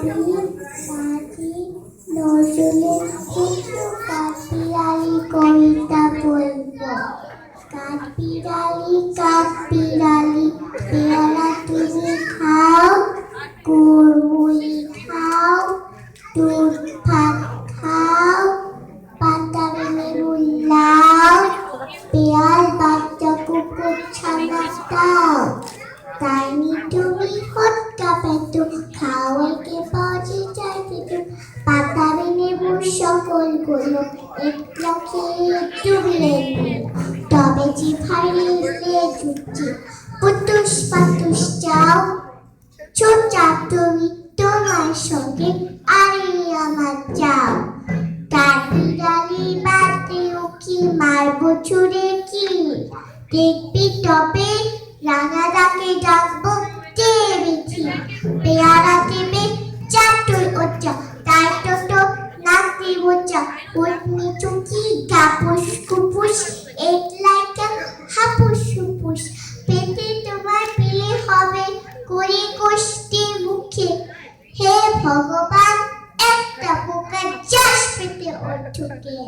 কবি কাজী নজরুলের কিছু কাঠবিড়ালি কবিতা বলব। কাঠবিড়ালি কাঠবিড়ালি পেয়ারা তুমি খাও, কুড়মুড়ি খাও, দুধ ভাত খাও, পাতা লেবু লাও, পেয়ার বাচ্চা কুকুর ছানা দাও। তাইনি তুমি হত্যা পেতো, খাওয়াইতে পাওয়া যায় পেতো, পাতা লেবু সকলগুলো একলা খেয়ে ডুবিয়ে নিল। তবে জিভায় নিলে জুটি পুতুস পাতুস চাও, ছোটা তুমি তোমার সঙ্গে আরে আমার চাও। কাঠবিড়ালি বাদে উকি মারবো ছুড়ে কি, দেখবি তবে রাঙা দাকে ডাকবো দেবে কি। পেয়ারা দেবে চাটুই ওচা, তাই তো নাক দিব চা, উঠনি চুকি গাপুস কুপুস একলাই হাপুস হুপুস। পেটে তোমার পেলে হবে করে কষ্টে মুখে, হে ভগবান একটা পোকা চাষ পেতে ওঠুকে।